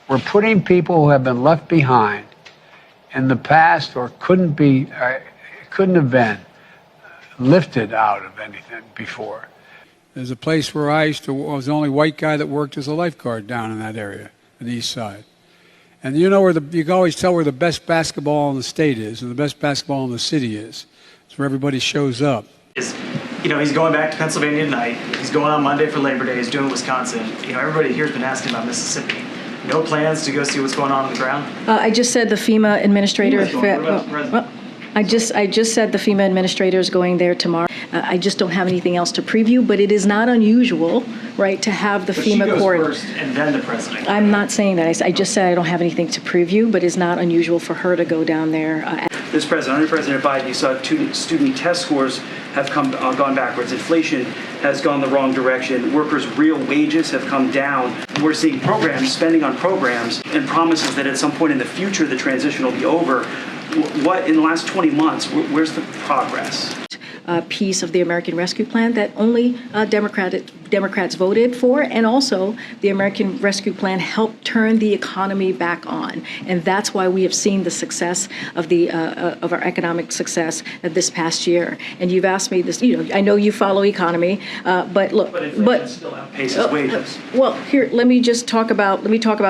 We're putting people who have been left behind in the past or couldn't have been lifted out of anything before. There's a place where I was the only white guy that worked as a lifeguard down in that area, on the east side. And you know where you can always tell where the best basketball in the state is and the best basketball in the city is. It's where everybody shows up. You know, he's going back to Pennsylvania tonight. He's going on Monday for Labor Day. He's doing Wisconsin. You know, everybody here has been asking about Mississippi. No plans to go see what's going on the ground? I just said the FEMA administrator. I just said the FEMA administrator is going there tomorrow. I just don't have anything else to preview, but it is not unusual, right, to have the FEMA court. She goes first and then the president. I'm not saying that. I just said I don't have anything to preview, but it's not unusual for her to go down there. This president, under President Biden, you saw student test scores have gone backwards. Inflation has gone the wrong direction. Workers' real wages have come down. We're seeing spending on programs, and promises that at some point in the future the transition will be over. What, in the last 20 months, where's the progress? Piece of the American Rescue Plan that only Democrats voted for, and also the American Rescue Plan helped turn the economy back on, and that's why we have seen the success of of our economic success this past year. And you've asked me this. You know, I know you follow economy, but look, inflation still outpaces wages. Well, here let me talk about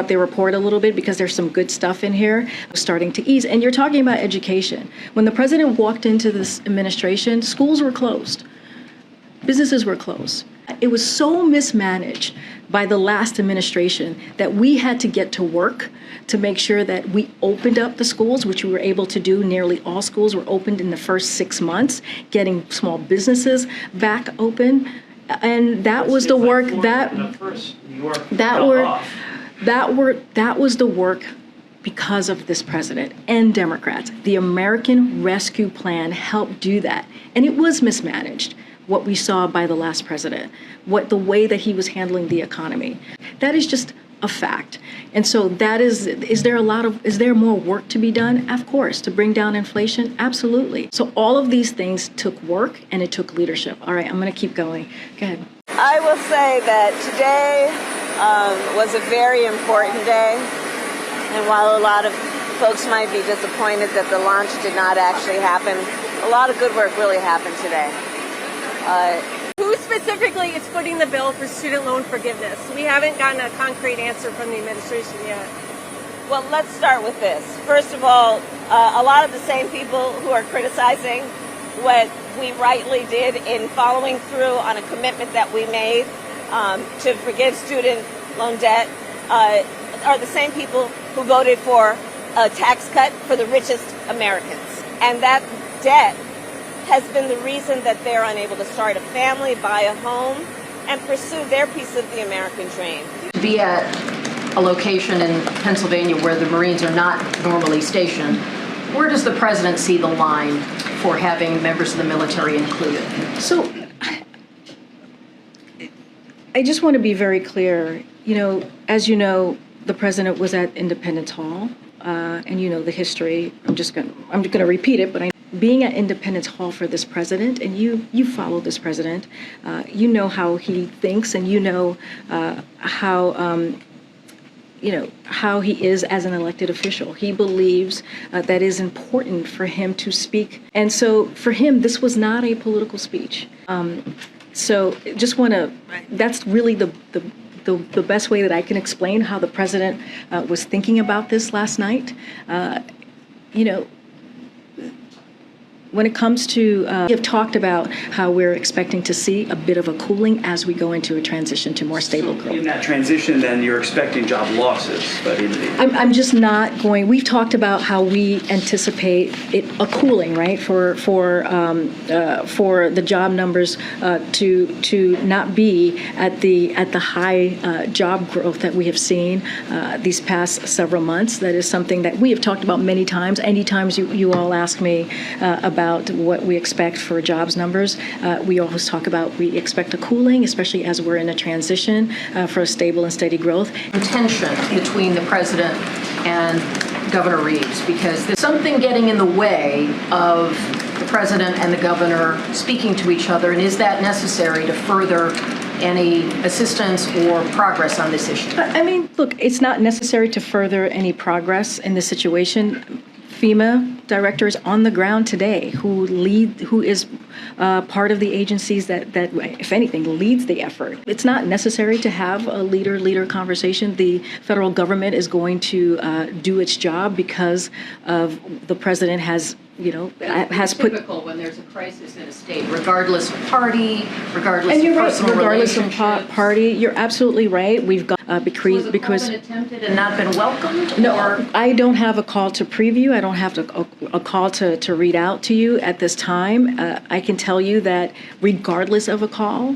the report a little bit, because there's some good stuff in here starting to ease. And you're talking about education. When the president walked into this administration, schools were closed. Businesses were closed. It was so mismanaged by the last administration that we had to get to work to make sure that we opened up the schools, which we were able to do. Nearly all schools were opened in the first 6 months, getting small businesses back open. And that was the work that was the work because of this president and Democrats. The American Rescue Plan helped do that. And it was mismanaged, what we saw by the last president, the way that he was handling the economy. That is just a fact. And so is there more work to be done? Of course. To bring down inflation? Absolutely. So all of these things took work and it took leadership. All right, I'm going to keep going. Go ahead. I will say that today was a very important day. And while a lot of folks might be disappointed that the launch did not actually happen, a lot of good work really happened today. Who specifically is footing the bill for student loan forgiveness? We haven't gotten a concrete answer from the administration yet. Well, let's start with this. First of all, a lot of the same people who are criticizing what we rightly did in following through on a commitment that we made to forgive student loan debt are the same people who voted for a tax cut for the richest Americans. And that debt has been the reason that they're unable to start a family, buy a home, and pursue their piece of the American dream. Be at a location in Pennsylvania where the Marines are not normally stationed, where does the president see the line for having members of the military included? So I just want to be very clear. You know, as you know, the president was at Independence Hall, and you know the history. I'm just going to repeat it, but being at Independence Hall for this president, and you follow this president, you know how he thinks, and you know how he is as an elected official. He believes that is important for him to speak, and so for him, this was not a political speech. So just want to. That's really the best way that I can explain how the president was thinking about this last night. You know, when it comes to, we have talked about how we're expecting to see a bit of a cooling as we go into a transition to more stable growth. In that transition, then, you're expecting job losses. But I'm just not going. We've talked about how we anticipate a cooling, right, for the job numbers to not be at the high job growth that we have seen these past several months. That is something that we have talked about many times. Anytime you all ask me about what we expect for jobs numbers, we always talk about we expect a cooling, especially as we're in a transition for a stable and steady growth. Tension between the president and Governor Reeves, because there's something getting in the way of the president and the governor speaking to each other, and is that necessary to further any assistance or progress on this issue? I mean, look, it's not necessary to further any progress in this situation. FEMA director is on the ground today who is part of the agencies that, if anything, leads the effort. It's not necessary to have a leader conversation. The federal government is going to do its job because of the president has put. Typical when there's a crisis in a state, regardless of party, regardless And you're of right, personal regardless of relationships. party, you're absolutely right. We've got Was because the call been attempted and not been welcomed? no, or- I don't have a call to preview. I don't have a call to read out to you at this time. I can tell you that regardless of a call,